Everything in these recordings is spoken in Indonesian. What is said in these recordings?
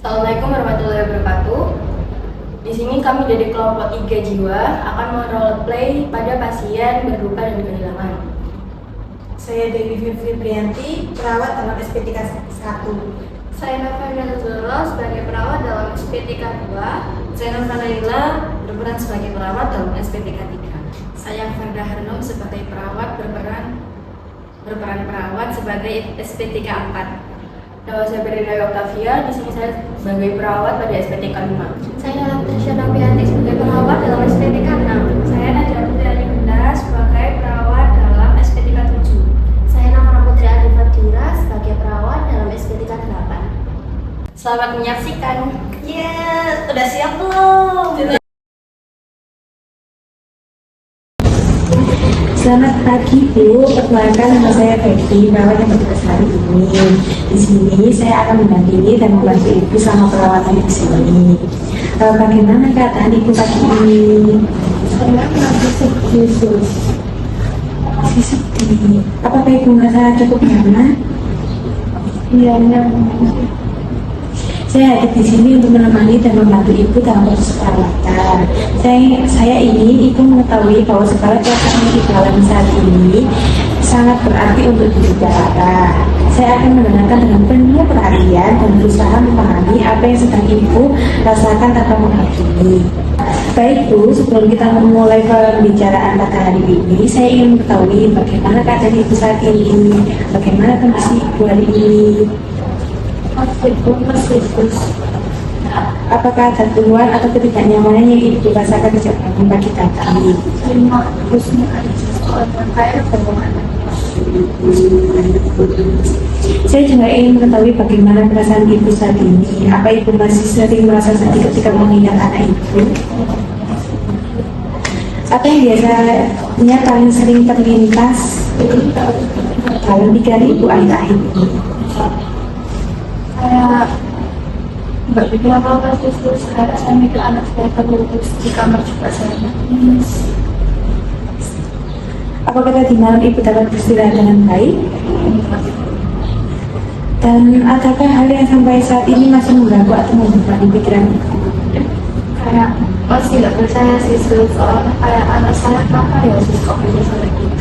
Assalamualaikum warahmatullahi wabarakatuh. Di sini kami dari kelompok 3 jiwa akan merole-play pada pasien berduka dan kehilangan. Saya Dewi Fibrianti, perawat dalam SPTK 1. Saya Novena Zoro sebagai perawat dalam SPTK 2. Saya Novena berperan sebagai perawat dalam SPTK 3. Saya Farda Harnom sebagai perawat berperan perawat sebagai SPTK 4. Nama saya Berdaya Octavia, di sini saya sebagai perawat pada SPTK 5. Saya Natasha Novianti sebagai perawat dalam SPTK 6. Saya Najwa Putri Adinda sebagai perawat dalam SPTK 7. Saya Nafara Putri Adifadira sebagai perawat dalam SPTK 8. Selamat menyaksikan. Yes, udah siap belum? Selamat pagi Bu, perkenalkan nama saya Becky, perawat yang bertugas hari ini. Di sini saya akan mendampingi dan membantu Ibu selama perawatan di sini. Bagaimana keadaan Ibu pagi ini? Saya masih sedih. Masih sedih. Apakah Ibu merasa cukup nyaman? Iya, nyaman. Saya hadir di sini untuk menemani dan membantu Ibu dalam proses perawatan. Saya ingin Ibu mengetahui bahwa segala perasaan yang Ibu alami saat ini sangat berarti untuk diri Clara. Saya akan mendengarkan dengan penuh perhatian dan berusaha memahami apa yang sedang Ibu rasakan tanpa menghakimi. Baik Bu, sebelum kita memulai pembicaraan pada hari ini, saya ingin mengetahui bagaimana keadaan Ibu saat ini, bagaimana kondisi Ibu hari ini. Masih terus. Apakah ada keluhan atau ketidaknyamanan yang Ibu rasakan sejak bangun pagi tadi? Cuma terusnya aja soalnya kayak bagaimana. Saya juga ingin mengetahui bagaimana perasaan Ibu saat ini. Apa Ibu masih sering merasa sedih ketika mengingat anak Ibu? Apa yang biasanya paling sering terlintas dalam pikiran Ibu akhir-akhir ini? Saya nggak pikir apa-apa, justru sekarang saya mikir anak saya terus di kamar juga saya nangis. Apakah tadi malam Ibu dapat beristirahat dengan baik? Dan adakah hal yang sampai saat ini masih mengganggu atau membebani pikiran Ibu? Kayak masih nggak percaya sih, soalnya kayak anak saya kenapa ya sih kok bisa sampai gitu.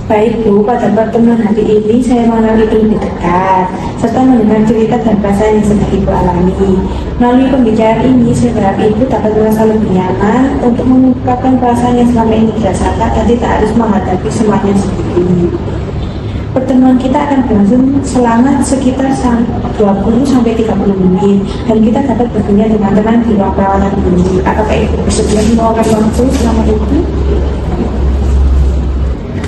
Baik Bu, pada pertemuan hari ini saya mengenal Ibu lebih dekat serta mendengar cerita dan perasaan yang sedang Ibu alami. Melalui pembicaraan ini, saya berharap Ibu dapat merasa lebih nyaman untuk mengungkapkan perasaan yang selama ini dirasakan dan tidak harus menghadapi semuanya sendiri. Pertemuan kita akan berlangsung selama sekitar 20-30 menit dan kita dapat bertanya dengan tenang di ruang perawatan ini. Apakah Ibu bersedia meluangkan waktu selama itu?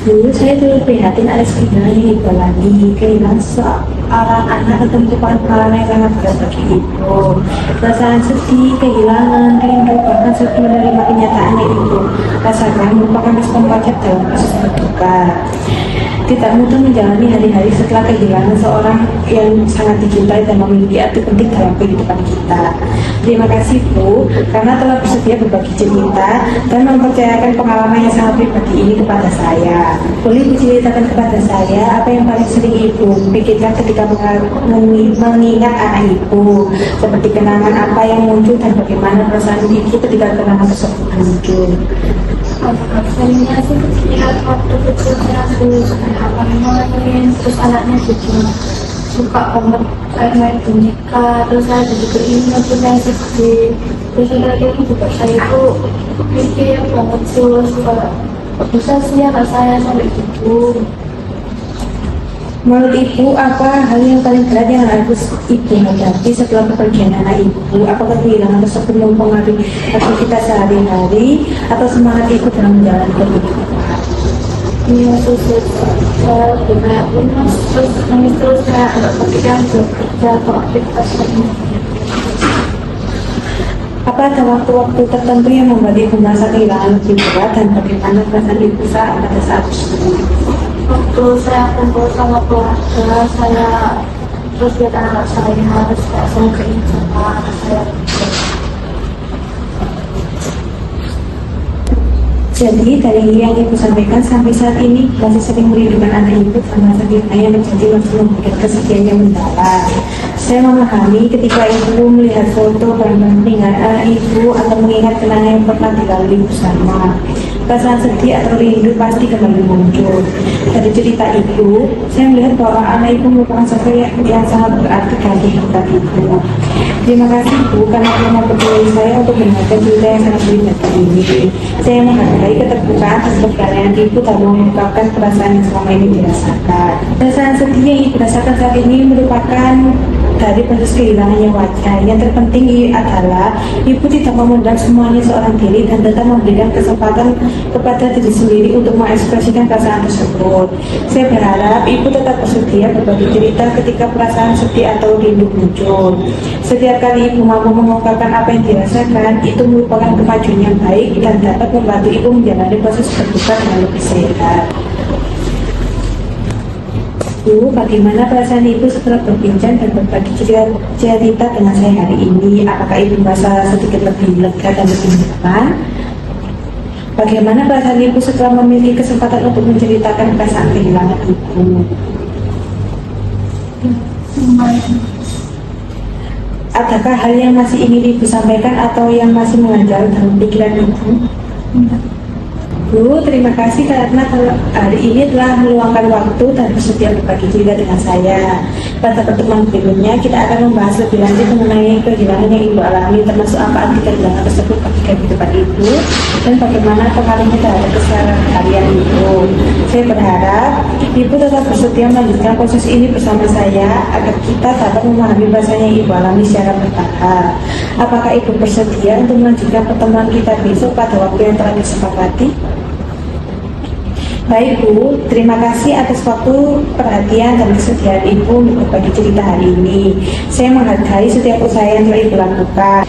Dulu saya turut prihatin atas kehilangan yang Ibu alami. Kehilangan seorang anak tentu pengalaman yang sangat berat bagi Ibu. Perasaan sedih, kehilangan, rindu, bahkan sudah menerima kenyataan yang Ibu rasakan merupakan respon wajar dalam proses berduka. Tidak mudah menjalani hari-hari setelah kehilangan seorang yang sangat dicintai dan memiliki arti penting dalam kehidupan kita. Terima kasih Bu, karena telah bersedia berbagi cerita dan mempercayakan pengalaman yang sangat pribadi ini kepada saya. Boleh diceritakan kepada saya apa yang paling sering Ibu pikirkan ketika mengingat anak Ibu, seperti kenangan apa yang muncul dan bagaimana perasaan Ibu ketika kenangan tersebut muncul. Seringnya sih ketika waktu kecil saya apa main, terus anaknya juga suka banget kayak main boneka, terus saya jadi keinget, terus saya sedih. Terus lagi itu juga saya itu mikir banget terus kok bisa sih anak saya sampai gitu. Menurut Ibu, apa hal yang paling berat yang harus Ibu hadapi setelah kepergian anak Ibu? Apakah kehilangan tersebut mempengaruhi aktivitas sehari-hari atau semangat Ibu dalam menjalani kehidupan? Iya, terus saya juga lemas, terus nangis terus kayak agak kepikiran buat kerja atau aktivitas lainnya. Apa ada waktu-waktu tertentu yang membuat Ibu merasa kehilangan lebih berat dan bagaimana perasaan Ibu pada saat tersebut? Waktu saya kumpul sama keluarga saya, terus lihat anak saya harus saya keinget sama anak saya. Jadi dari yang ibu sampaikan sampai saat ini masih sering merindukan anak ibu karena sakitnya yang menjadi masih memberikan kesedihan yang mendalam. Saya memahami ketika ibu melihat foto barang meninggal anak ibu atau mengingat kenangan yang pernah dilalui bersama. Perasaan sedih atau rindu pasti kembali muncul. Dari cerita ibu, saya melihat bahwa anak ibu merupakan sesuatu yang sangat berarti bagi kita ibu. Terima kasih Bu karena telah mempercayai saya untuk mendengarkan cerita yang sangat pribadi ini. Saya menghargai keterbukaan dan keberanian ibu dalam mengungkapkan perasaan yang selama ini dirasakan. Perasaan sedih yang ibu rasakan saat ini merupakan dari proses kehilangan yang wajar. Yang terpenting adalah ibu tidak memendam semuanya seorang diri dan tetap memberikan kesempatan kepada diri sendiri untuk mengekspresikan perasaan tersebut. Saya berharap ibu tetap bersedia berbagi cerita ketika perasaan sedih atau rindu muncul. Setiap kali ibu mampu mengungkapkan apa yang dirasakan, itu merupakan kemajuan yang baik dan dapat membantu ibu menjalani proses berduka dengan lebih sehat. Bu, bagaimana perasaan ibu setelah berbincang dan berbagi cerita dengan saya hari ini? Apakah ibu merasa sedikit lebih lega dan lebih nyaman? Bagaimana perasaan ibu setelah memiliki kesempatan untuk menceritakan perasaan kehilangan ibu? Adakah hal yang masih ingin ibu sampaikan atau yang masih mengganjal dalam pikiran ibu? Bu, terima kasih karena hari ini telah meluangkan waktu dan bersedia berbagi cerita dengan saya. Pada pertemuan berikutnya, kita akan membahas lebih lanjut mengenai kehilangan yang ibu alami, termasuk apa arti kehilangan tersebut bagi kehidupan ibu dan bagaimana pengaruhnya terhadap keseharian ibu. Saya berharap ibu tetap bersedia melanjutkan proses ini bersama saya agar kita dapat memahami bahasanya yang ibu alami secara bertahap. Apakah ibu bersedia untuk melanjutkan pertemuan kita besok pada waktu yang telah disepakati? Baik Bu, terima kasih atas waktu, perhatian, dan kesediaan Ibu untuk berbagi cerita hari ini. Saya menghargai setiap usaha yang telah Ibu lakukan.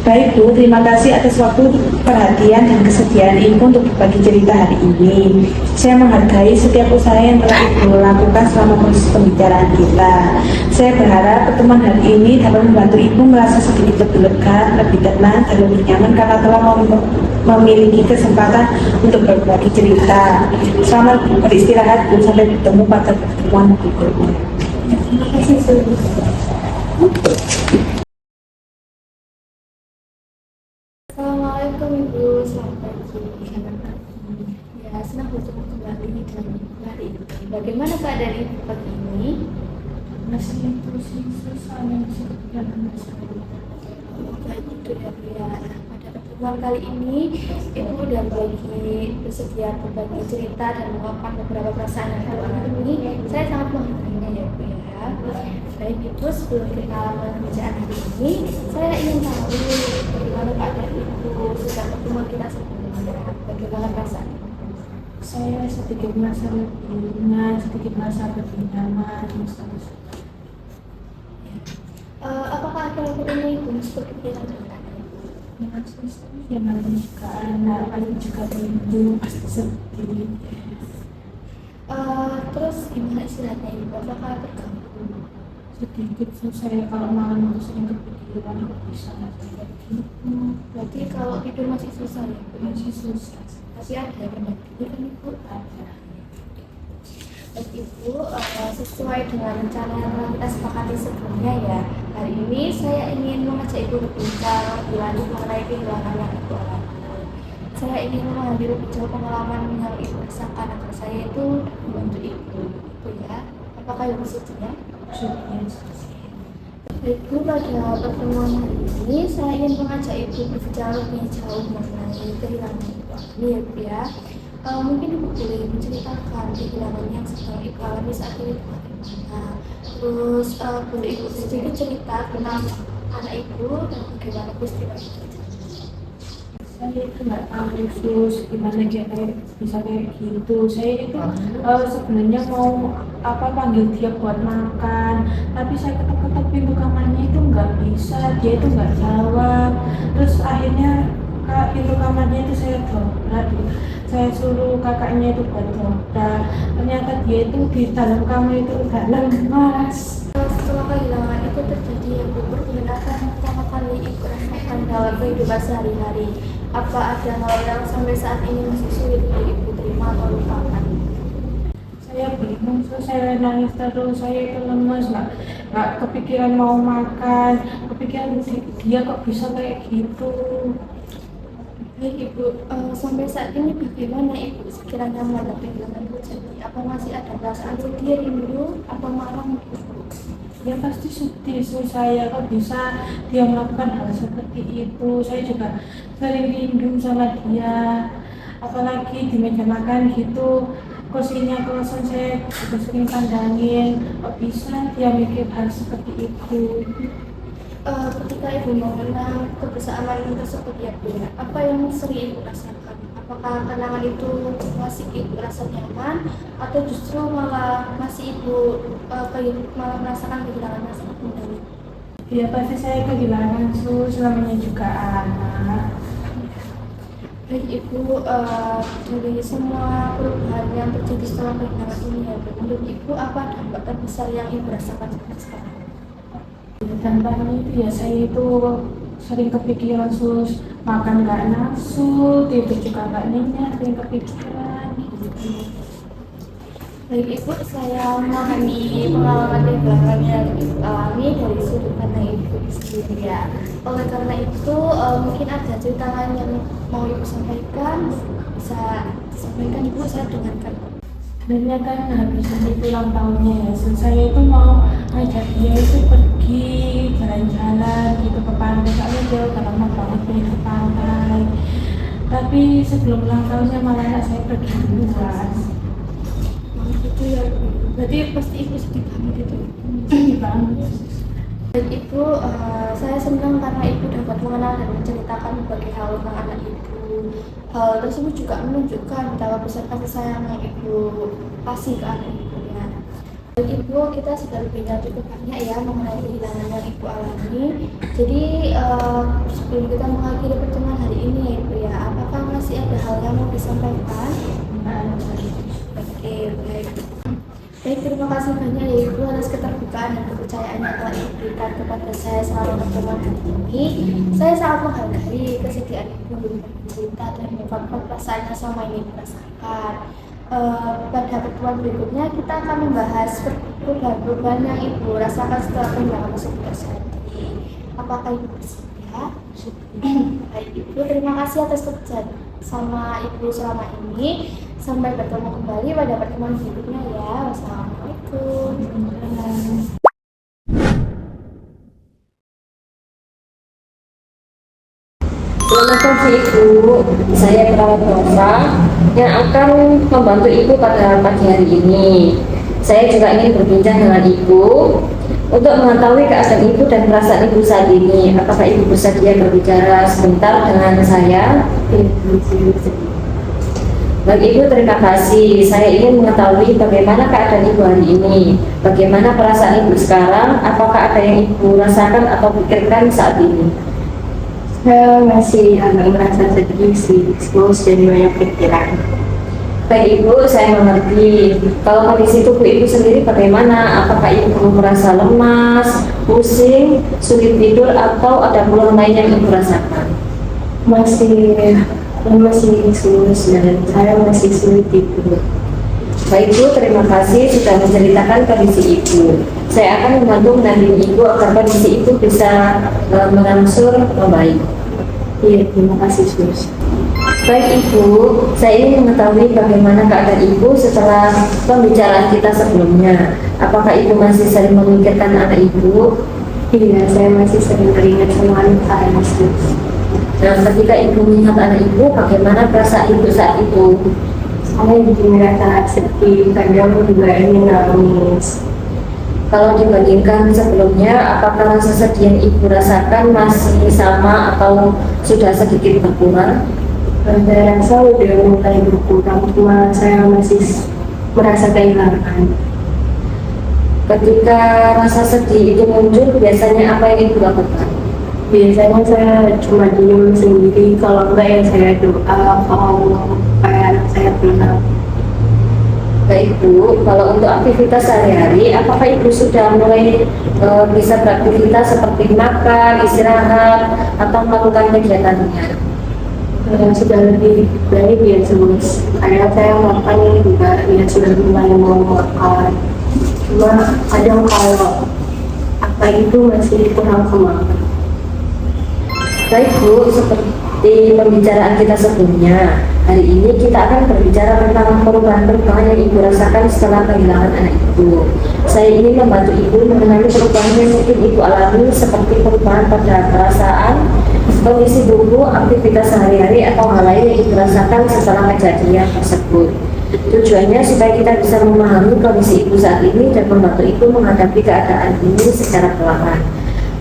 Baik Bu, terima kasih atas waktu, perhatian, dan kesediaan Ibu untuk berbagi cerita hari ini. Saya menghargai setiap usaha yang telah Ibu lakukan selama proses pembicaraan kita. Saya berharap pertemuan hari ini dapat membantu Ibu merasa sedikit lebih lega, lebih tenang, dan lebih nyaman karena telah memiliki kesempatan untuk berbagi cerita. Selamat beristirahat Bu, sampai bertemu pada pertemuan berikutnya. Terima kasih. Assalamualaikum Ibu, selamat pagi. Ya, senang bertemu kembali dengan Ibu hari ini. Bagaimana keadaan Ibu pagi ini? Masih terus susah yang sekitar masalah. Baik itu ya Bu ya. Pada pertemuan kali ini, Ibu dan Bagi bersedia berbagi cerita dan mengungkapkan beberapa perasaan yang Ibu alami. Saya sangat menghargainya ya Bu ya. Baik itu sebelum kita mulai pembacaan hari ini, saya ingin tahu bagaimana keadaan Ibu sejak pertemuan kita sebelumnya. Bagaimana perasaan Ibu? Saya sedikit merasa lebih ringan, sedikit merasa lebih nyaman. Apakah akhir-akhir ini Ibu seperti kepikiran tentang Ya namanya juga anak, paling juga rindu, pasti sedih. Terus gimana istirahatnya Ibu? Apakah terganggu? Sedikit susah ya kalau malam itu sering kepikiran aku bisa kayak gitu. Berarti kalau tidur masih susah ya Bu? Masih susah. Tapi ada yang tidur kan Ibu? Ada. Baik Ibu, sesuai dengan rencana yang telah kita sepakati sebelumnya ya, hari ini saya ingin mengajak Ibu berbincang lebih lanjut mengenai kehilangan yang Ibu alami. Saya ingin mengambil lebih jauh pengalaman yang Ibu rasakan agar saya itu membantu Ibu, Ibu ya. Apakah Ibu setuju? Baik Bu, pada pertemuan hari ini saya ingin mengajak Ibu berbicara lebih jauh mengenai kehilangan Ibu alami ya Bu ya. Mungkin Ibu boleh menceritakan kehilangan yang sedang Ibu alami saat ini bagaimana. Terus boleh Ibu sedikit cerita tentang anak Ibu dan bagaimana peristiwa itu. Saya itu nggak tahu khusus gimana dia bisa kayak gitu. Saya itu sebenarnya mau panggil dia buat makan, tapi saya ketok-ketok pintu kamarnya itu nggak bisa, dia itu nggak jawab. Terus akhirnya pintu kamarnya itu saya dobrak, saya suruh kakaknya itu buat dobrak. Ternyata dia itu di dalam kamar itu udah lemas. Setelah kehilangan itu terjadi ya Bu, pergerakan pertama kali kali ibu rasakan dalam kehidupan sehari-hari? Apa ada hal yang sampai saat ini masih sulit untuk ibu terima atau lupakan? Saya bingung, saya nangis terus, saya itu lemes, nggak kepikiran mau makan, kepikiran dia kok bisa kayak gitu. Baik ibu, sampai saat ini bagaimana ibu sekiranya menghadapi kehilangan ibu jadi? Apa masih ada perasaan sedih, rindu, atau marah? Ya pasti sedih sih saya, kok bisa dia melakukan hal seperti itu. Saya juga sering rindu sama dia, apalagi di meja makan gitu, kursinya kosong, saya juga sering pandangin, kok bisa dia mikir hal seperti itu. Ketika ibu mengenang kebersamaan tersebut ya bu, apa yang sering ibu rasakan? Apakah kenangan itu masih ibu rasa nyaman, atau justru malah masih ibu malah merasakan kehilangan rasa mendalam? Ya pasti saya kehilangan namanya juga anak. Baik ibu, dari semua perubahan yang terjadi setelah kehilangan ini ya bu, menurut ibu apa dampak terbesar yang ibu rasakan sampai sekarang? Dampaknya itu ya saya itu sering kepikiran makan nggak nafsu, tidur juga nggak nyenyak, sering kepikiran gitu. Baik ibu, saya memahami pengalaman kehilangan yang ibu alami dari sudut pandang ibu sendiri ya. Oleh karena itu mungkin ada cerita lain yang mau ibu sampaikan, bisa disampaikan ibu, saya dengarkan. Sebenarnya kan habis itu ulang tahunnya ya, saya itu mau ngajak dia itu pergi jalan-jalan gitu ke pantai, soalnya dia udah lama banget pengen ke pantai. Tapi sebelum ulang tahunnya malah anak saya pergi duluan. Gitu ya, berarti pasti ibu sedih banget itu. Sedih banget. Dan ibu, saya senang karena ibu dapat mengenal dan menceritakan berbagai hal tentang anak ibu. Hal tersebut juga menunjukkan betapa besar kasih sayang yang ibu kasih ke anak ibunya. Dan ibu, kita sudah lebih cukup banyak ya mengenai kehilangan yang ibu alami. Jadi sebelum kita mengakhiri pertemuan hari ini ya ibu ya, apakah masih ada hal yang mau disampaikan? Oke, baik. Baik, terima kasih banyak ya ibu atas keterbukaan dan kepercayaan yang telah ibu berikan kepada saya selama pertemuan hari ini. Saya sangat menghargai kesediaan ibu untuk bercerita dan mengungkapkan perasaannya sama ini dirasakan. Pada pertemuan berikutnya kita akan membahas perubahan-perubahan yang ibu rasakan setelah kehilangan tersebut terjadi. Apakah ibu bersedia? Baik ibu, terima kasih atas kerja sama ibu selama ini. Sampai bertemu kembali pada pertemuan berikutnya ya. Wassalamualaikum. Selamat pagi Ibu, saya perawat Nova yang akan membantu Ibu pada pagi hari ini. Saya juga ingin berbincang dengan Ibu untuk mengetahui keadaan Ibu dan perasaan Ibu saat ini. Apakah Ibu bersedia berbicara sebentar dengan saya? Baik Ibu, terima kasih. Saya ingin mengetahui bagaimana keadaan Ibu hari ini, bagaimana perasaan Ibu sekarang, apakah ada yang Ibu rasakan atau pikirkan saat ini? Saya masih agak merasa sedih sih, dan banyak pikiran. Baik Ibu, saya mengerti. Kalau kondisi tubuh Ibu sendiri bagaimana? Apakah Ibu merasa lemas, pusing, sulit tidur, atau ada keluhan lain yang Ibu rasakan? Masih sulus dan saya masih sulit tidur. Baik Ibu, terima kasih sudah menceritakan kondisi Ibu. Saya akan membantu mendampingi Ibu agar kondisi Ibu bisa berangsur membaik. Iya, terima kasih sus. Baik Ibu, saya ingin mengetahui bagaimana keadaan Ibu setelah pembicaraan kita sebelumnya. Apakah Ibu masih sering memikirkan anak Ibu? Iya, saya masih sering teringat sama anak saya sus. Nah, ketika Ibu melihat anak Ibu, bagaimana perasaan Ibu saat itu? Saya jadi merasa sedih, kadang juga ingin nangis. Kalau dibandingkan sebelumnya, apakah rasa sedih yang Ibu rasakan masih sama atau sudah sedikit berkurang? Saya rasa udah mulai berkurang, cuma saya masih merasa kehilangan. Ketika rasa sedih itu muncul, biasanya apa yang Ibu lakukan? Biasanya saya cuma diem sendiri, kalau enggak ya saya doa, kalau kayak anak saya bilang. Baik Bu, kalau untuk aktivitas sehari-hari, apakah Ibu sudah mulai bisa beraktivitas seperti makan, istirahat, atau melakukan kegiatan ringan? Sudah lebih baik ya sebelum kadang saya makan juga ya sudah mulai mau makan, cuma kadang kalau apa itu masih kurang semangat. Baik Bu, seperti pembicaraan kita sebelumnya, hari ini kita akan berbicara tentang perubahan-perubahan yang Ibu rasakan setelah kehilangan anak Ibu. Saya ingin membantu Ibu mengenali perubahan yang mungkin Ibu alami seperti perubahan pada perasaan, kondisi tubuh, aktivitas sehari-hari, atau hal lain yang Ibu rasakan setelah kejadian tersebut. Tujuannya supaya kita bisa memahami kondisi Ibu saat ini dan membantu Ibu menghadapi keadaan ini secara perlahan.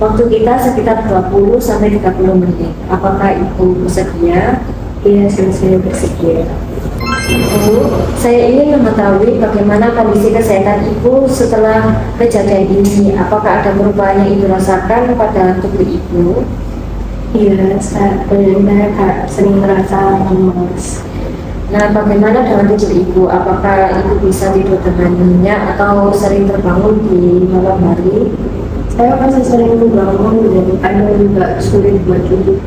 Waktu kita sekitar 20 sampai 30 menit. Apakah Ibu bersedia? Iya, saya bersedia. Bu, saya ingin mengetahui bagaimana kondisi kesehatan Ibu setelah kejadian ini. Apakah ada perubahan yang Ibu rasakan pada tubuh Ibu? Iya, saya sering merasa lemas. Nah, bagaimana dengan tubuh Ibu? Apakah Ibu bisa tidur dengan nyenyak atau sering terbangun di malam hari? Saya masih sering bangun dan kadang juga sulit buat tidur.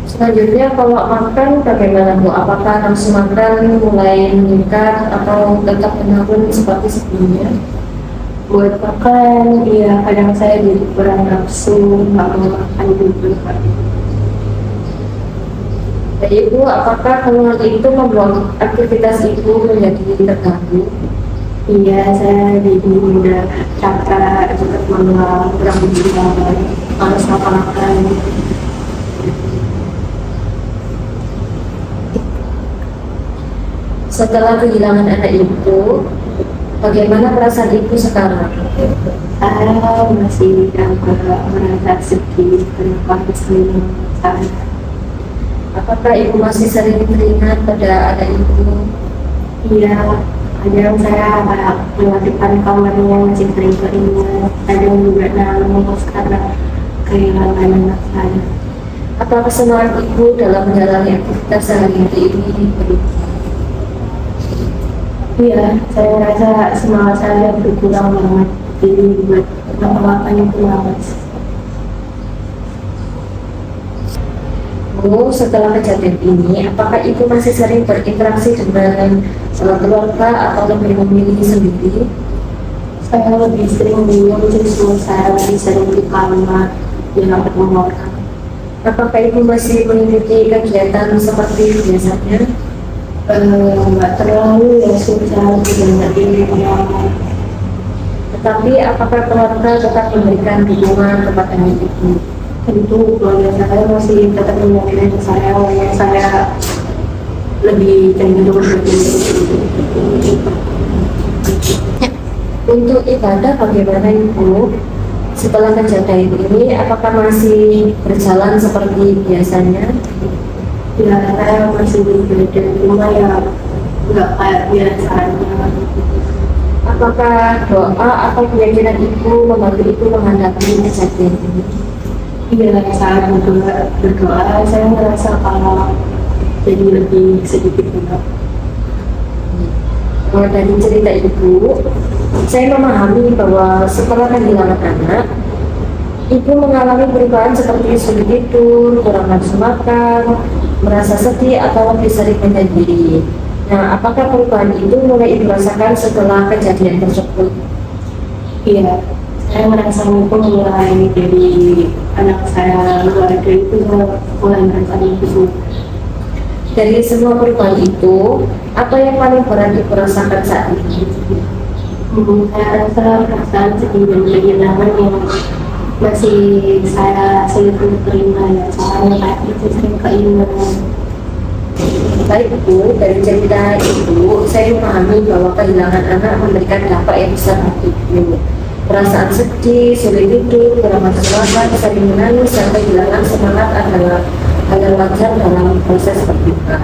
Selanjutnya, kalau makan bagaimana Bu? Apakah nafsu makan mulai meningkat atau tetap menurun seperti sebelumnya? Buat makan, ya kadang saya jadi kurang nafsu, nggak mau makan juga. Jadi Ibu, apakah keluhan itu membuat aktivitas Ibu menjadi terganggu? Iya, saya jadi mudah capek, cepat malam, kurang tidur, harus makan. Setelah kehilangan anak Ibu, bagaimana perasaan Ibu sekarang? Saya masih agak merasa sedih karena sering saya. Apakah Ibu masih sering teringat pada anak Ibu? Iya, kadang saya melakukan kamarnya masih sering teringat, kadang juga nangis karena kehilangan anak saya. Apakah semangat Ibu dalam menjalani aktivitas sehari-hari ini berubah? Iya, saya merasa semangat saya berkurang banget, jadi buat ngapa-ngapain itu malas. Bu, setelah kejadian ini, apakah Ibu masih sering berinteraksi dengan keluarga atau lebih memilih sendiri? Saya lebih sering bingung, justru saya lebih sering di kamar, jangan ketemu orang. Apakah Ibu masih mengikuti kegiatan seperti biasanya? Nggak terlalu ya, susah banyak di rumah. Tetapi apakah keluarga tetap memberikan dukungan kepada Ibu? Tentu keluarga saya masih tetap menyayangi saya, walaupun saya lebih cenderung Untuk ibadah bagaimana Ibu? Setelah kejadian ini, apakah masih berjalan seperti biasanya? ya saya masih berbeda, cuma ya nggak kayak biasanya. Apakah doa atau keyakinan Ibu membantu Ibu menghadapi kejadian ini? Iya, saya berdoa, saya merasa kalau jadi lebih sedikit berat. Dari cerita Ibu, saya memahami bahwa setelah kehilangan anak, Ibu mengalami perubahan seperti sulit tidur, kurang nafsu makan, merasa sedih, atau lebih sering menyendiri. Nah, apakah perubahan itu mulai Ibu rasakan setelah kejadian tersebut? Iya, saya merasa itu mulai dari anak saya, keluarga itu mulai merasa itu. Dari semua perubahan itu, apa yang paling berat Ibu rasakan saat ini? Saya rasa perasaan sedih dan kehilangan yang masih saya sulit untuk terima ya, soalnya kayak itu sering keinginan. Baik Bu, dari cerita Ibu, saya memahami bahwa kehilangan anak memberikan dampak yang besar bagi Ibu. Perasaan sedih, sulit tidur, kurang nafsu makan, sering menangis, dan kehilangan semangat adalah hal yang wajar dalam proses berduka.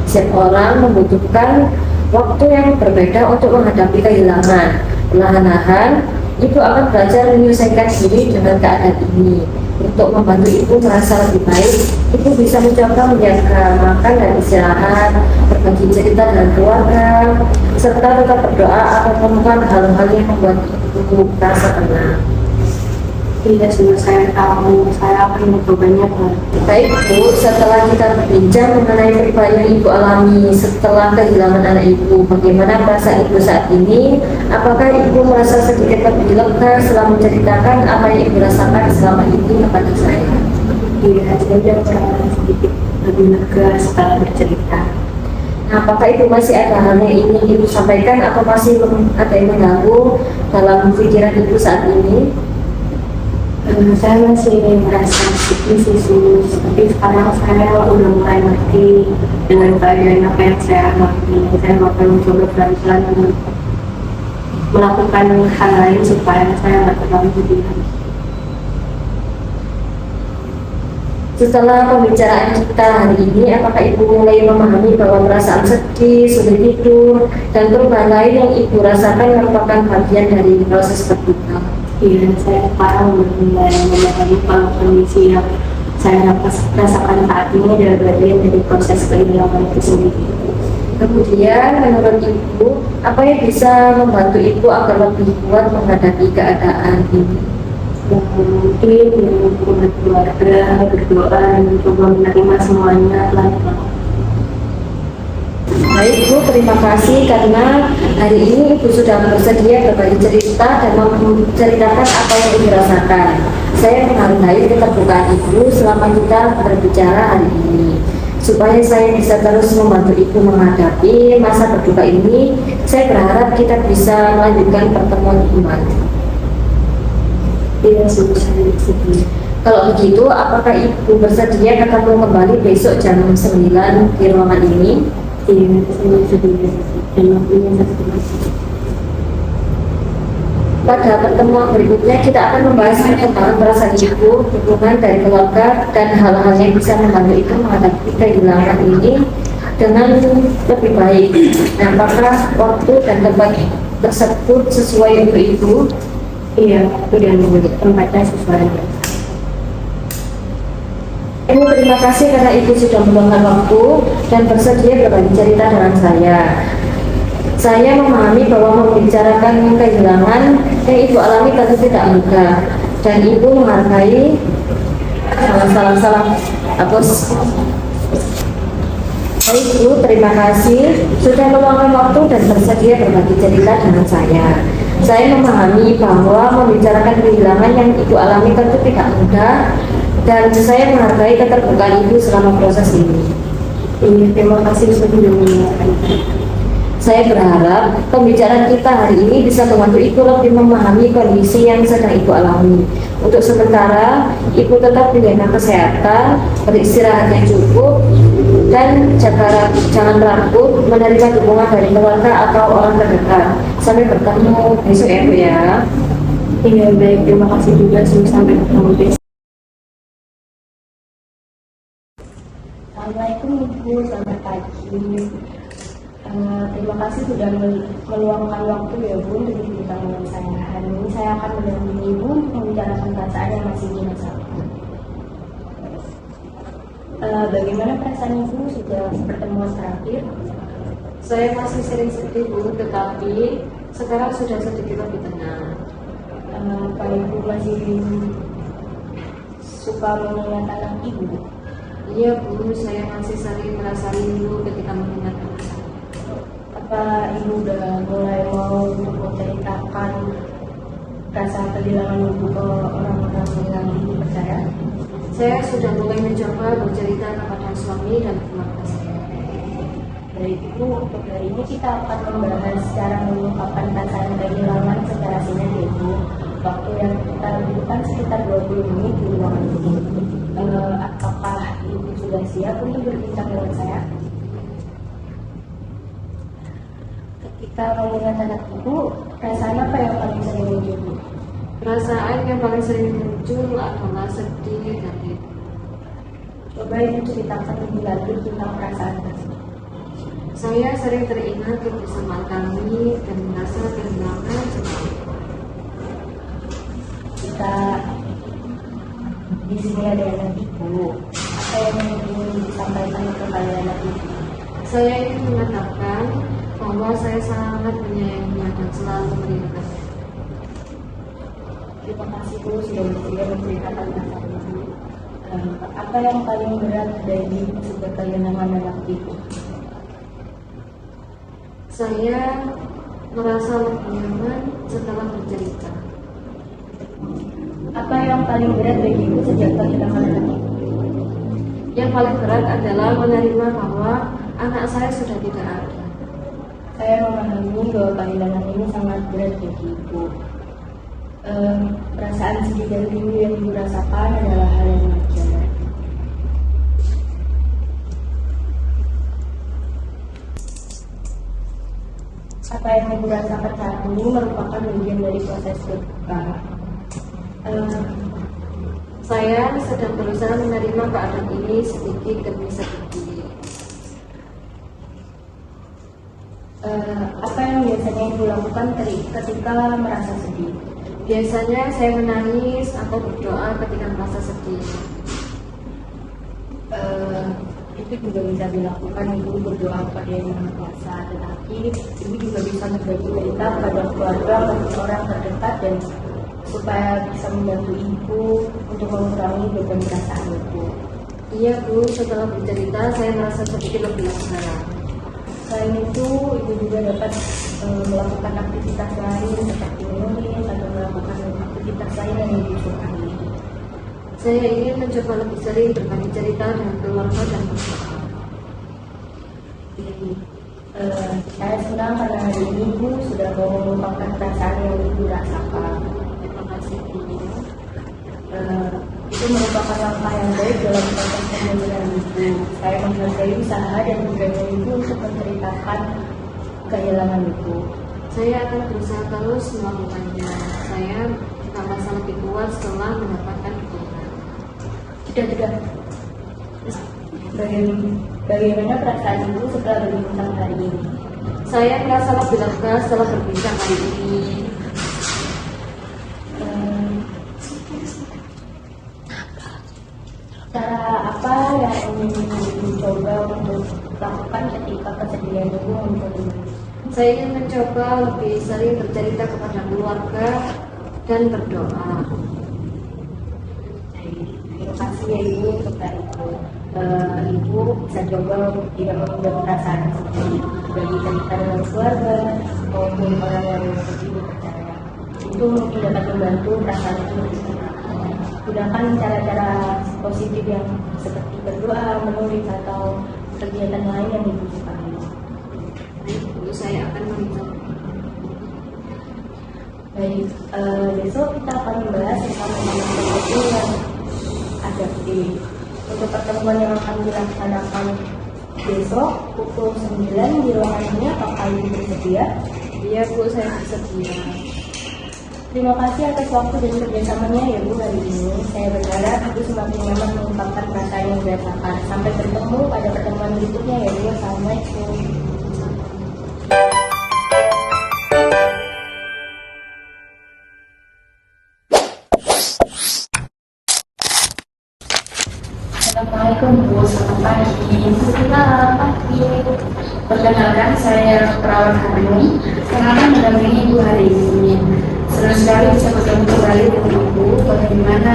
Setiap orang membutuhkan waktu yang berbeda untuk menghadapi kehilangan. Perlahan-lahan, Ibu akan belajar menyelesaikan diri dengan keadaan ini. untuk membantu ibu merasa lebih baik, ibu bisa mencoba menjaga makan dan istirahat, berbagi cerita dengan keluarga, serta tetap berdoa agar menemukan hal-hal yang membuat ibu merasa tenang. Iya, semua saya tahu, saya akan mencobanya, Pak. Baik Bu, setelah kita berbincang mengenai perubahan yang Ibu alami setelah kehilangan anak Ibu, bagaimana perasaan Ibu saat ini? Apakah Ibu merasa sedikit lebih lega setelah menceritakan apa yang Ibu rasakan selama ini kepada saya? Iya, saya sudah merasa sedikit lebih lega setelah bercerita. Nah, apakah Ibu masih ada hal yang ingin Ibu sampaikan atau masih ada yang mengganggu dalam pikiran Ibu saat ini? Saya masih merasa sedikit sih, tapi sekarang saya udah mulai ngerti dengan keadaan apa yang saya alami. Saya bakal mencoba pelan-pelan melakukan hal lain supaya saya nggak terlalu sedih. Setelah pembicaraan kita hari ini, apakah Ibu mulai memahami bahwa perasaan sedih, sulit tidur, dan perubahan lain yang Ibu rasakan merupakan bagian dari proses berduka? Iya, saya sekarang mulai memahami kalau kondisi yang saya rasakan saat ini adalah bagian dari proses kehilangan itu sendiri. Kemudian, menurut Ibu, apa yang bisa membantu Ibu agar lebih kuat menghadapi keadaan ini? Mungkin dengan keluarga, berdoa, dan mencoba menerima semuanya pelan-pelan. Baik Bu, terima kasih karena hari ini Ibu sudah bersedia berbagi cerita dan menceritakan apa yang Ibu rasakan. Saya menghargai keterbukaan Ibu selama kita berbicara hari ini. Supaya saya bisa terus membantu Ibu menghadapi masa berduka ini, saya berharap kita bisa melanjutkan pertemuan kembali. Iya, sudah saya bersedia. Kalau begitu, apakah Ibu bersedia ketemu kembali besok jam 9 di ruangan ini? Iya, saya bersedia. Dan waktunya saya bersedia. Pada pertemuan berikutnya kita akan membahas perkembangan perasaan Ibu, dukungan dari keluarga, dan hal-hal yang bisa membantu Ibu menghadapi kehilangan ini dengan lebih baik. Nah, apakah waktu dan tempat tersebut sesuai untuk Ibu? Iya, itu dan tempatnya sesuai. Ibu terima kasih karena Ibu sudah meluangkan waktu dan bersedia berbagi cerita dengan saya. Saya memahami bahwa membicarakan kehilangan yang Ibu alami tentu tidak mudah, dan Ibu menghargai salah hapus. Baik Bu, terima kasih sudah meluangkan waktu dan bersedia berbagi cerita dengan saya. Saya memahami bahwa membicarakan kehilangan yang Ibu alami tentu tidak mudah, dan saya menghargai keterbukaan Ibu selama proses ini. Terima kasih sudah mendengarkan. Saya berharap pembicaraan kita hari ini bisa membantu Ibu lebih memahami kondisi yang sedang Ibu alami. Untuk sementara, Ibu tetap menjaga kesehatan, beristirahat yang cukup, dan jangan ragu menerima dukungan dari keluarga atau orang terdekat. Sampai bertemu besok ya Bu ya. Iya, baik, terima kasih juga. Sampai ketemu besok. Assalamualaikum Ibu, selamat pagi. Terima kasih sudah meluangkan waktu ya Bu untuk berbincang dengan saya. Hari ini saya akan mendampingi Ibu untuk membicarakan perasaan yang masih dirasakan. Bagaimana perasaan Ibu sudah pertemuan terakhir? Saya masih sering sedih Bu, tetapi sekarang sudah sedikit lebih tenang. Apa Ibu masih suka mengingat anak Ibu? Iya Bu, saya masih sering merasa rindu ketika mengingat anak saya. Apa Ibu udah mulai mau menceritakan rasa kehilangan Ibu ke orang-orang yang Ibu percaya? Saya sudah mulai mencoba bercerita kepada suami dan keluarga saya. Dari itu, untuk hari ini kita akan membahas cara mengungkapkan perasaan kehilangan secara singkat Ibu. Waktu yang kita butuhkan sekitar 20 menit di ruangan ini. Apakah Ibu sudah siap untuk berbincang dengan saya? Ketika mengingat anak Ibu, perasaan apa yang paling sering muncul? Perasaan yang paling sering muncul adalah sedih dan rindu. Coba Ibu ceritakan lebih lanjut tentang perasaan tersebut. Saya sering teringat kebersamaan kami dan merasa kehilangan sesuatu. Jika sini ada anak ibu. Apa yang ingin disampaikan kepada anak ibu? Saya ingin mengatakan bahwa saya sangat menyayanginya dan selalu melindunginya. Terima kasih Bu sudah bersedia menceritakan tentang ibu. Apa yang paling berat dari ibu sejak kehilangan anak ibu? Saya merasa lebih nyaman setelah bercerita. Apa yang paling berat bagi ibu sejak kehilangan anak ibu? Yang paling berat adalah menerima bahwa anak saya sudah tidak ada. Saya memahami bahwa kehilangan ini sangat berat bagi ibu. Perasaan sedih dan rindu yang ibu rasakan adalah hal yang wajar. Apa yang ibu rasakan saat ini merupakan bagian dari proses berduka. Saya sedang berusaha menerima keadaan ini sedikit demi sedikit. Apa yang biasanya ibu lakukan ketika merasa sedih? Biasanya saya menangis atau berdoa ketika merasa sedih. Itu juga bisa dilakukan ibu berdoa kepada yang Maha Kuasa, tetapi ibu juga bisa berbagi cerita kepada keluarga atau orang terdekat dan supaya bisa membantu ibu untuk mengurangi beban perasaan ibu. Iya Bu, setelah bercerita saya merasa sedikit lebih lega. Selain itu, ibu juga dapat melakukan aktivitas lain seperti menulis atau melakukan aktivitas lain yang ibu sukai. Saya ingin mencoba lebih sering berbagi cerita dengan keluarga dan berdoa. Saya senang karena hari ini ibu sudah mau mengungkapkan perasaan yang ibu rasakan. Terima kasih Bu. Itu merupakan langkah yang baik dalam proses pemulihan ibu. Saya menghargai usaha dan upaya ibu untuk menceritakan kehilangan ibu. Saya akan berusaha terus melakukannya. Saya merasa lebih kuat setelah mendapatkan dukungan. Sudah. Bagaimana perasaan ibu setelah berbincang hari ini? Saya merasa lebih lega setelah berbincang hari ini. Cara apa yang ingin ibu coba untuk lakukan ketika kesedihan ibu muncul? Saya ingin mencoba lebih sering bercerita kepada keluarga dan berdoa. Terima kasih ya ibu untuk hari itu. Ibu bisa coba untuk tidak memendam perasaan sedih bagi cerita dengan keluarga maupun orang yang ibu percaya. Itu mungkin dapat membantu perasaan ibu lebih tenang. Gunakan cara-cara positif yang seperti berdoa, menulis atau kegiatan lain yang ibu sukai. Baik, saya akan mencoba. Baik, besok kita akan membahas tentang itu yang adaptif. Untuk pertemuan yang akan dilaksanakan besok pukul 9 di ruangan ini, apakah ibu bersedia? Iya Bu, saya bersedia. Terima kasih atas waktu dan kerjasamanya ya Bu hari ini. Saya berharap ibu semakin nyaman mengungkapkan perasaan yang dirasakan. Sampai bertemu pada pertemuan berikutnya ya Bu. Assalamualaikum. Assalamualaikum Bu, selamat pagi. Selamat pagi. Perkenalkan, saya perawat Harni yang akan mendampingi Ibu hari ini. Senang sekali bisa bertemu kembali dengan Ibu. Bagaimana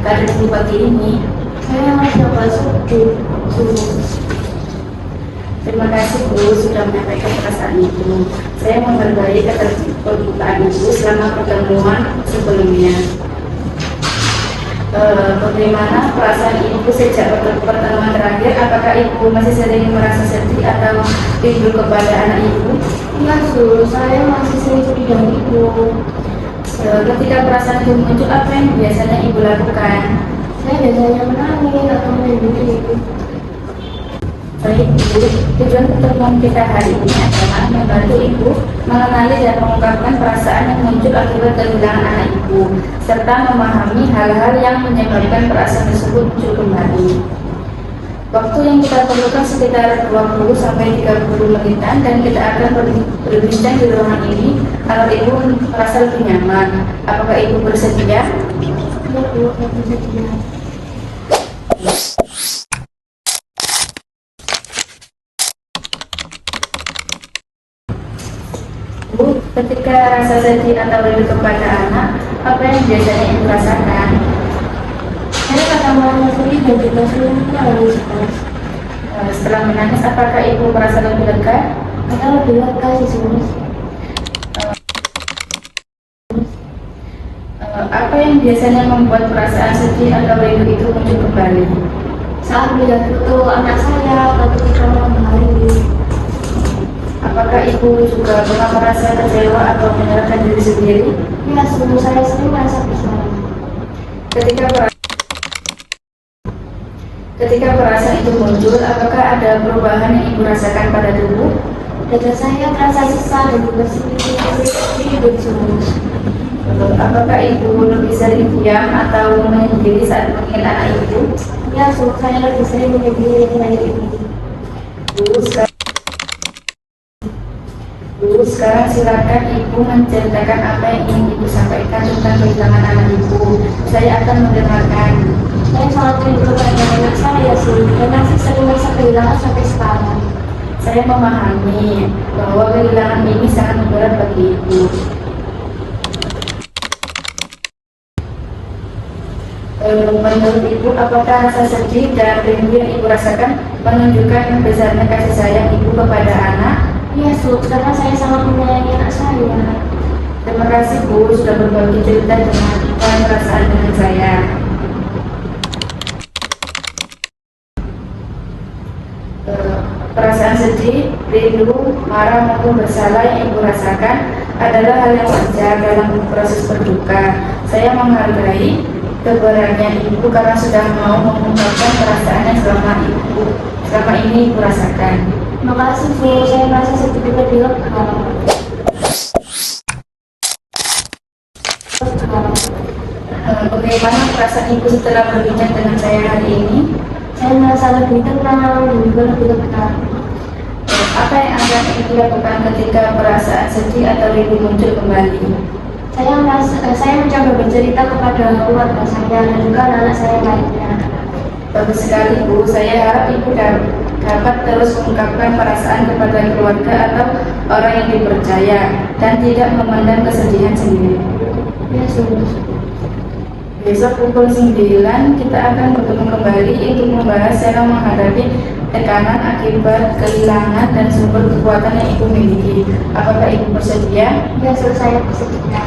keadaan Ibu pagi ini? Saya mencoba sedih. Terima kasih Bu sudah menyampaikan perasaan Ibu. Saya menghargai keterbukaan Ibu selama pertemuan sebelumnya. Bagaimana perasaan Ibu sejak pertemuan terakhir? Apakah Ibu masih sering merasa sedih atau rindu kepada anak Ibu? Iya Bu, saya masih sering sedih dengan Ibu. Ketika perasaan Ibu muncul, apa yang biasanya Ibu lakukan? Saya biasanya menangis atau melindungi Ibu. Baik Bu, tujuan pertemuan kita hari ini adalah membantu Ibu mengenali dan mengungkapkan perasaan yang muncul akibat kehilangan anak Ibu, serta memahami hal-hal yang menyebabkan perasaan tersebut muncul kembali. Waktu yang kita perlukan sekitar 20 sampai 30 menitan dan kita akan berbincang di ruangan ini agar Ibu merasa lebih nyaman. Apakah Ibu bersedia? Iya Bu, saya bersedia. Bu, ketika rasa sedih atau rindu kepada anak, apa yang biasanya ibu rasakan? Saya kadang merasa sedih dan juga sering menangis. Setelah menangis, apakah ibu merasa lebih lega? Kadang lebih lega sih Sus. Apa yang biasanya membuat perasaan sedih atau rindu itu muncul kembali? Saat melihat foto anak saya ketika malam hari. Apakah ibu juga pernah merasa kecewa atau menyalahkan diri sendiri? Ya, sungguh saya sering merasa bersalah. Ketika perasaan itu muncul, apakah ada perubahan yang ibu rasakan pada tubuh? Dada saya terasa sesak dan juga sedikit berjulus. Apakah ibu lebih sering diam atau menyendiri saat mengingat anak ibu? Ya, sungguh saya lebih sering menyendiri dengan ini. Bu, sekarang silakan ibu menceritakan apa yang ingin ibu sampaikan tentang kehilangan anak ibu. Saya akan mendengarkan. Saya sangat rindu kepada anak saya sih, dan masih sering merasa kehilangan sampai sekarang. Saya memahami bahwa kehilangan ini sangat berat bagi ibu. Menurut ibu, apakah rasa sedih dan rindu yang ibu rasakan menunjukkan besarnya kasih sayang ibu kepada anak? Ya, Sus, karena saya sangat menyayangi anak saya. Terima kasih Bu sudah berbagi cerita dengan perasaan dengan saya. Perasaan sedih, rindu, marah maupun bersalah yang ibu rasakan adalah hal yang wajar dalam proses berduka. Saya menghargai keberanian ibu karena sudah mau mengungkapkan perasaan yang selama ini ibu rasakan. Makasih Bu, saya merasa sedikit lebih lega. Bagaimana perasaan ibu setelah berbincang dengan saya hari ini? Saya merasa lebih tenang dan juga lebih lega. Apa yang Anda ingin lakukan ketika perasaan sedih atau rindu muncul kembali? Saya mencoba bercerita kepada keluarga saya dan juga anak saya lainnya. Bagus sekali Bu, saya harap ibu dapat terus mengungkapkan perasaan kepada keluarga atau orang yang dipercaya dan tidak memendam kesedihan sendiri. Ya, Sus. Besok pukul 9 kita akan bertemu kembali untuk membahas cara menghadapi tekanan akibat kehilangan dan sumber kekuatan yang ibu miliki. Apakah ibu bersedia? Ya, Sus, saya bersedia.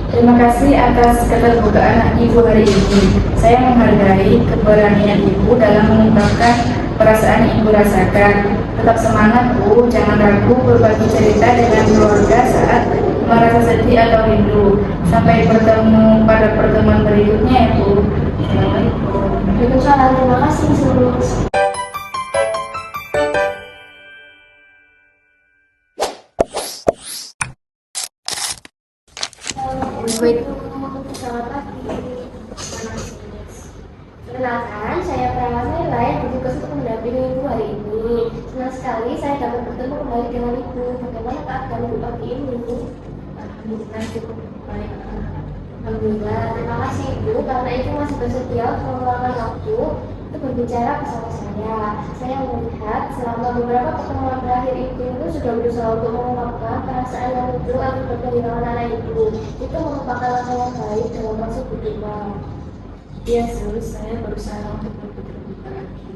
Terima kasih atas keterbukaan ibu hari ini. Saya menghargai keberanian ibu dalam mengungkapkan perasaan yang ibu rasakan. Tetap semangat Bu, jangan ragu berbagi cerita dengan keluarga saat merasa sedih atau rindu. Sampai bertemu pada pertemuan berikutnya ya Bu. Assalamualaikum. Waalaikumsalam, terima kasih Sus. Selamat pagi. Perkenalkan, saya Perawat Nela yang bertugas untuk mendampingi ibu hari ini. Senang sekali saya dapat bertemu kembali dengan ibu. Bagaimana keadaan ibu pagi ini? Alhamdulillah cukup baik. Alhamdulillah, terima kasih ibu karena ibu masih bersedia untuk meluangkan waktu untuk berbicara bersama saya. Saya melihat selama beberapa pertemuan terakhir ibu itu sudah berusaha untuk mengungkapkan perasaan yang muncul akibat kehilangan anak ibu. Itu merupakan langkah yang baik dalam proses berdoa. Iya Sus, saya berusaha untuk berpikir terbuka lagi.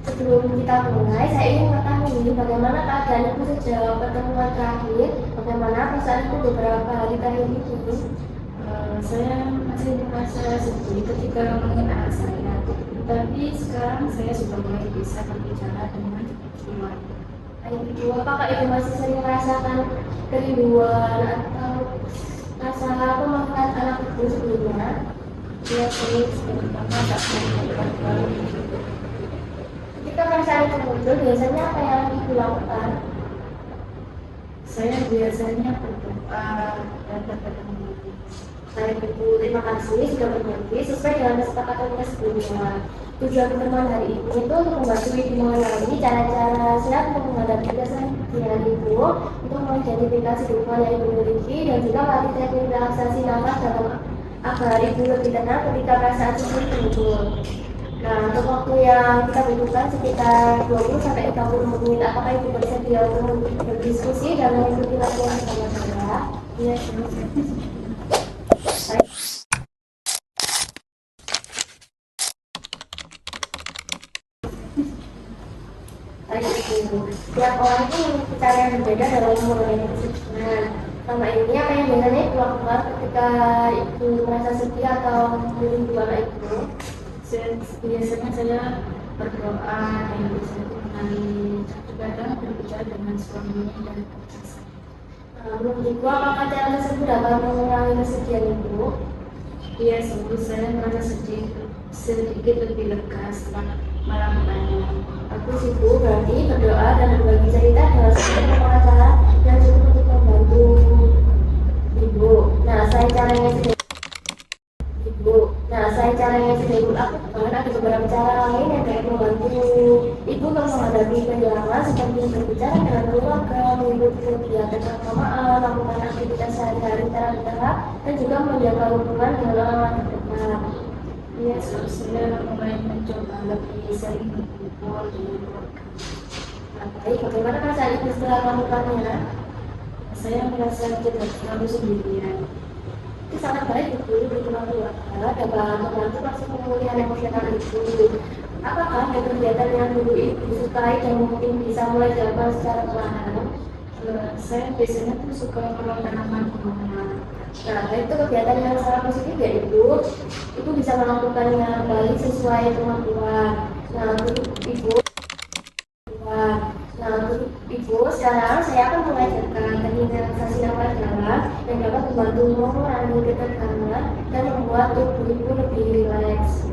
Sebelum kita mulai, saya ingin mengetahui bagaimana keadaan ibu sejak pertemuan terakhir, bagaimana perasaan ibu beberapa hari terakhir ini. Saya masih merasa sedih ketika mengingat anak saya, tapi sekarang saya sudah mulai bisa berbicara dengan keluarga. Ibu, apakah ibu masih sering merasakan kerinduan atau rasa pemangkat anak ibu sebelumnya? Dia terus terutama tak keluarga. Ketika perasaan itu muncul, biasanya apa yang ibu lakukan? Saya biasanya berdoa dan berkata Baik ibu, terima kasih sudah berbagi sesuai dengan kesepakatan kita sebelumnya. Tujuan pertemuan hari ini itu untuk membantu ibu mengenali cara-cara sehat untuk menghadapi keseharian ibu, untuk mengidentifikasi dukungan yang ibu miliki, dan juga melatih teknik relaksasi nafas dalam agar ibu lebih tenang ketika perasaan seperti muncul. Nah, untuk waktu yang kita butuhkan sekitar 20 sampai 30 menit. Apakah Ibu bersedia untuk berdiskusi dan mengikuti latihan bersama saya? Iya, baik Ibu. Setiap orang itu memiliki cara yang berbeda dalam mengurangi kesedihan. Sama ini apa yang biasanya Ibu lakukan ketika Ibu merasa sedih atau merindu anak Ibu? Biasanya saya berdoa dan biasanya mengalami kadang berbicara dengan suami dan saya. Menurut Ibu, apakah cara tersebut dapat mengurangi kesedihan Ibu? Iya, sungguh saya merasa sedikit lebih lega setelah melakukannya. Bagus Ibu, berarti berdoa dan berbagi cerita adalah salah satu cara yang cukup untuk membantu Ibu. Selain cara yang sudah Ibu lakukan, ada beberapa cara lain yang dapat membantu Ibu dalam menghadapi kehilangan seperti berbicara dengan keluarga, mengikuti kegiatan keagamaan, melakukan aktivitas sehari-hari secara bertahap, dan juga menjaga hubungan dengan orang terdekat. Iya, saya mulai mencoba lebih sering berkumpul dengan keluarga. Baik, bagaimana perasaan Ibu setelah melakukannya? Saya merasa tidak terlalu sendirian. Itu sangat baik Ibu, dukungan keluarga dapat membantu proses pemulihan emosional Ibu. Apakah ada kegiatan yang dulu Ibu sukai dan mungkin bisa mulai dilakukan secara perlahan? Saya biasanya tuh suka merawat tanaman di rumah. Nah, itu kegiatan yang sangat positif ya Ibu. Ibu bisa melakukannya kembali sesuai kemampuan. Nah, untuk Ibu, sekarang saya akan mengajarkan teknik relaksasi nafas dalam yang dapat membantu mengurangi ketegangan dan membuat tubuh Ibu lebih rileks.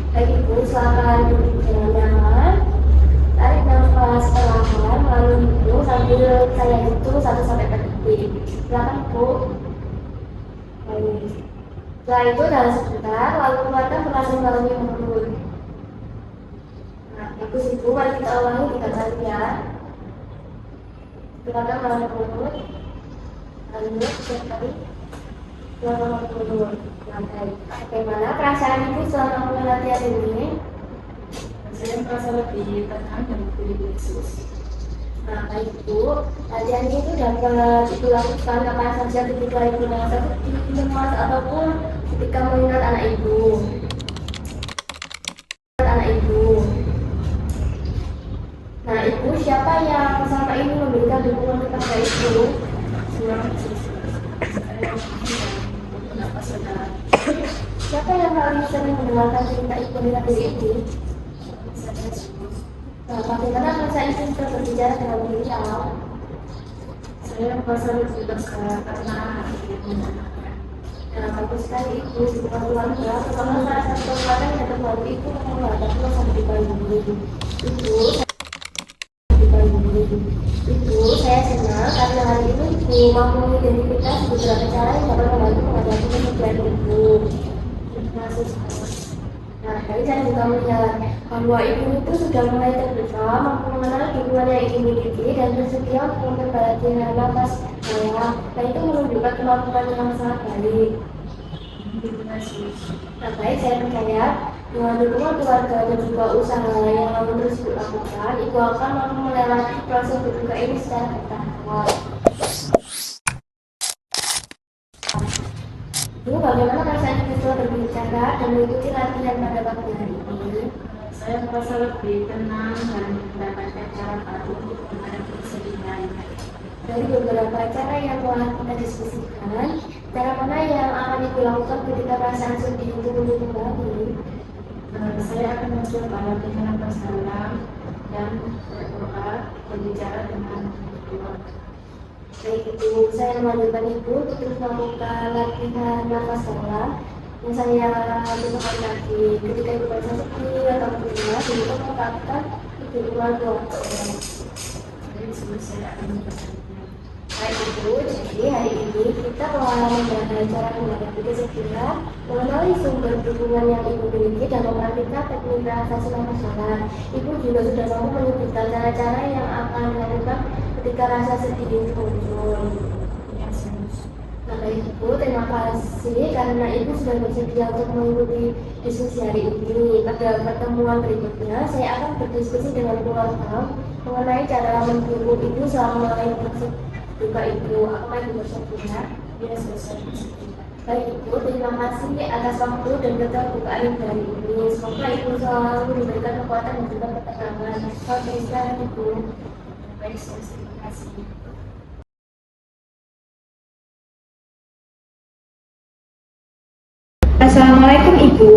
Baik Ibu, silakan duduk dengan nyaman. Tarik nafas perlahan melalui hidung sambil saya hitung 1 sampai 4 detik. Silakan Ibu. Baik. Setelah itu dalam sebentar, lalu keluarkan perlahan melalui mulut. Nah, bagus Ibu, mari kita ulangi 3 kali ya. Keluarkan melalui mulut. Lalu 3 kali. Keluarkan melalui mulut. Nah, baik. Bagaimana perasaan Ibu setelah melakukan latihan ini? Saya merasa lebih tenang dan lebih khusus. Nah, baik Ibu, latihan ini itu dapat Ibu lakukan kapan saja ketika Ibu merasa sedih, cemas, ataupun ketika mengingat anak Ibu. Nah, Ibu, siapa yang selama ini memberikan dukungan kepada Ibu? Siapa yang paling sering mendengarkan cerita Ibu dengan diri? Nah, bagaimana perasaan Ibu sudah berbicara dengan beliau? Saya merasa lebih lega karena Nah, bagus sekali Ibu, dukungan keluarga, terutama salah satu keluarga yang dapat membantu Ibu untuk menghadapi masa depan Ibu, saya senang karena hari ini Ibu mampu mengidentifikasi beberapa cara yang dapat membantu menghadapi kesedihan Ibu. Terima kasih. Nah, tadi saya juga melihat bahwa Ibu itu sudah mulai terbuka, mampu mengenal dukungan yang Ibu miliki dan bersedia untuk memperbaiki nafas saya. Dan itu menunjukkan kemampuan yang sangat baik. Nah, baik, saya percaya dengan dukungan keluarga dan juga usaha yang kamu terus Ibu lakukan, Ibu akan mampu melewati proses berduka ini secara bertahap. Ibu, bagaimana perasaan Ibu setelah berbicara dan mengikuti latihan pada pagi hari ini? saya merasa lebih tenang dan mendapatkan cara baru untuk menghadapi kesedihan. Dari beberapa cara yang telah kita diskusikan, cara mana yang akan Ibu lakukan ketika perasaan sedih itu muncul kembali? Saya akan mencoba latihan nafas dalam dan berdoa, berbicara dengan keluarga. Baik Ibu, saya melanjutkan Ibu untuk terus melakukan latihan nafas dalam yang saya lakukan lagi ketika Ibu merasa sedih atau cemas, Ibu mengungkapkan itu keluarga. Jadi saya akan mencoba. Baik Ibu, jadi hari ini kita telah membahas cara menghadapi kesedihan, mengenali sumber dukungan yang Ibu miliki dan mempraktikkan teknik relaksasi nafas dalam. Ibu juga sudah mampu menyebutkan cara-cara yang akan dilakukan ketika rasa sedih itu muncul. Bapak Ibu, terima kasih karena Ibu sudah bersedia untuk mengikuti diskusi hari ini. Pada pertemuan berikutnya, saya akan berdiskusi dengan keluarga mengenai cara mendukung Ibu selama proses duka Ibu. Apakah Ibu bersedia? Ya, selesai. Baik Ibu, terima kasih atas waktu dan keterbukaan Ibu hari ini. Semoga Ibu selalu diberikan kekuatan dan juga ketenangan. Selamat Ibu. Baik, selesai. Terima kasih. Assalamualaikum Ibu.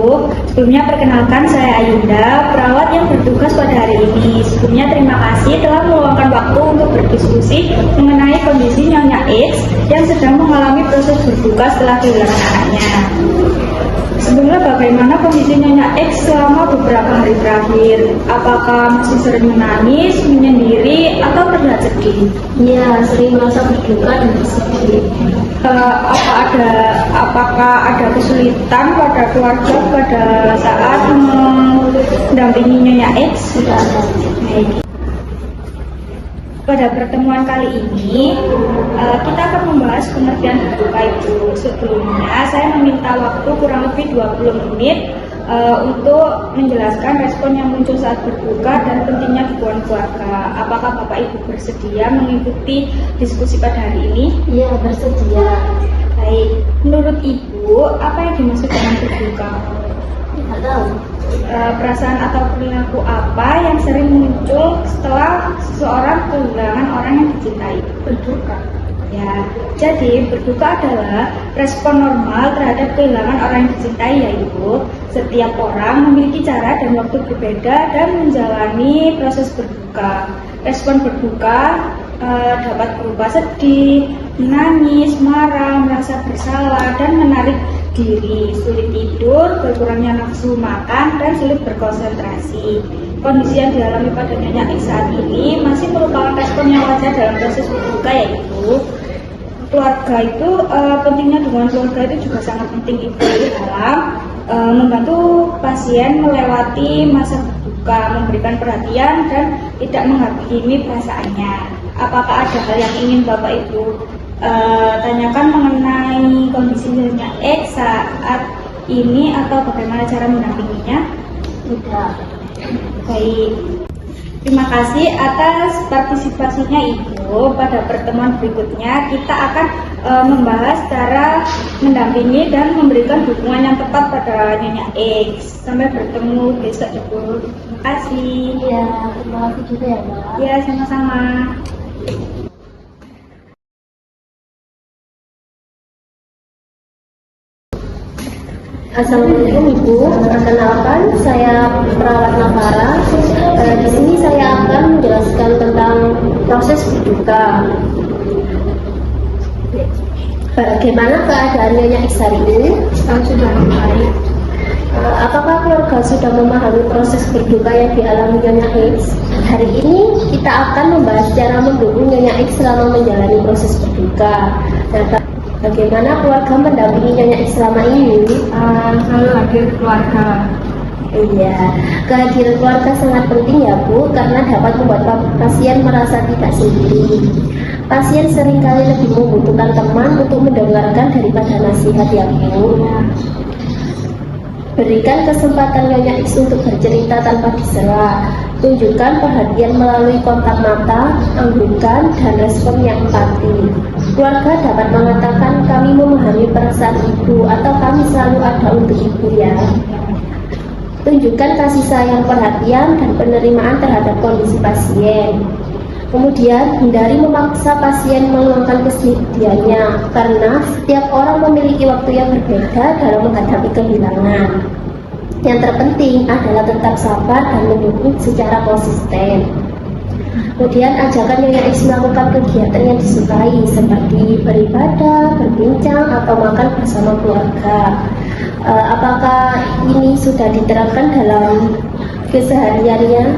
Sebelumnya perkenalkan saya Ayunda, perawat yang bertugas pada hari ini. Sebelumnya terima kasih telah meluangkan waktu untuk berdiskusi mengenai kondisi Nyonya X yang sedang mengalami proses berduka setelah kehilangan anaknya. Sebelumnya bagaimana kondisi Nyonya X selama beberapa hari terakhir? Apakah masih sering menangis, menyendiri, atau terlihat sedih? Ya, sering merasa berduka dan bersedih. Apakah ada kesulitan pada keluarga pada saat mendampingi Nyonya X? Tidak ada. Baik. Pada pertemuan kali ini, kita akan membahas pengertian berduka itu. Sebelumnya, saya meminta waktu kurang lebih 20 menit untuk menjelaskan respon yang muncul saat berduka dan pentingnya dukungan keluarga. Apakah Bapak Ibu bersedia mengikuti diskusi pada hari ini? Iya, bersedia. Baik, menurut Ibu, apa yang dimaksud dengan berduka? Tidak tahu. Perasaan atau perilaku apa yang sering muncul setelah seseorang kehilangan orang yang dicintai? Berduka. Ya, jadi berduka adalah respon normal terhadap kehilangan orang yang dicintai, yaitu setiap orang memiliki cara dan waktu berbeda dan menjalani proses berduka. Respon berduka dapat berupa sedih, menangis, marah, merasa bersalah, dan menarik diri, sulit tidur, berkurangnya nafsu makan, dan sulit berkonsentrasi. Kondisi yang dialami pada Nyonya X saat ini masih merupakan respon yang wajar dalam proses berduka, yaitu keluarga itu pentingnya dukungan keluarga itu juga sangat penting Ibu dalam membantu pasien melewati masa berduka, memberikan perhatian dan tidak menghakimi perasaannya. Apakah ada hal yang ingin Bapak Ibu tanyakan mengenai kondisi Nyonya X saat ini atau bagaimana cara mendampinginya? Tidak. Baik. Terima kasih atas partisipasinya Ibu. Pada pertemuan berikutnya kita akan membahas cara mendampingi dan memberikan dukungan yang tepat pada Nyonya X. Sampai bertemu besok Ibu. Terima kasih. Ya, terima kasih juga ya Mbak. Ya, sama-sama. Assalamualaikum Ibu, perkenalkan saya perawat Navara. Di sini saya akan menjelaskan tentang proses berduka. Bagaimana keadaan Nyonya X hari ini? Sudah membaik. Apakah keluarga sudah memahami proses berduka yang dialami Nyonya X? Hari ini kita akan membahas cara mendukung Nyonya X selama menjalani proses berduka. Bagaimana keluarga mendampingi Nyonya X selama ini? Selalu hadir keluarga. Iya, kehadiran keluarga sangat penting ya Bu, karena dapat membuat pasien merasa tidak sendiri. Pasien seringkali lebih membutuhkan teman untuk mendengarkan daripada nasihat ya Bu. Berikan kesempatan Nyonya X untuk bercerita tanpa disela. Tunjukkan perhatian melalui kontak mata, anggukan, dan respon yang empati. Keluarga dapat mengatakan kami memahami perasaan ibu atau kami selalu ada untuk ibu ya. Tunjukkan kasih sayang, perhatian, dan penerimaan terhadap kondisi pasien. Kemudian, hindari memaksa pasien meluangkan kesedihannya, karena setiap orang memiliki waktu yang berbeda dalam menghadapi kehilangan. Yang terpenting adalah tetap sabar dan mendukung secara konsisten. Kemudian, ajarkan Nyonya X melakukan kegiatan yang disukai, seperti beribadah, berbincang, atau makan bersama keluarga. Apakah ini sudah diterapkan dalam kesehariannya?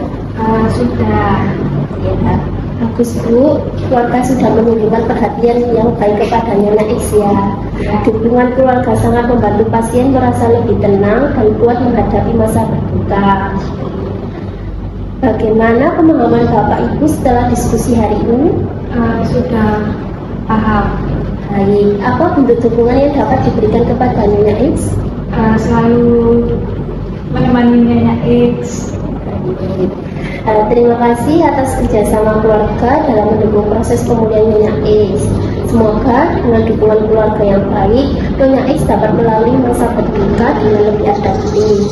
Sudah. Ya. Bagus Bu, keluarga sudah menunjukkan perhatian yang baik kepada Nyonya X ya. Dukungan keluarga sangat membantu pasien merasa lebih tenang dan kuat menghadapi masa berduka. Bagaimana pemahaman Bapak Ibu setelah diskusi hari ini? Sudah paham. Baik, Apa bentuk dukungan yang dapat diberikan kepada Nyonya X? Selalu menemani Nyonya X. Terima kasih atas kerjasama keluarga dalam mendukung proses pemulihan Nyonya X. Semoga dengan dukungan keluarga yang baik, Nyonya X dapat melalui masa berduka dengan lebih adaptif.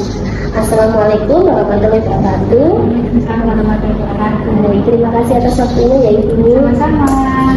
Assalamualaikum warahmatullahi wabarakatuh. Waalaikumsalam warahmatullahi wabarakatuh. Terima kasih atas waktunya ya Ibu. Sama-sama.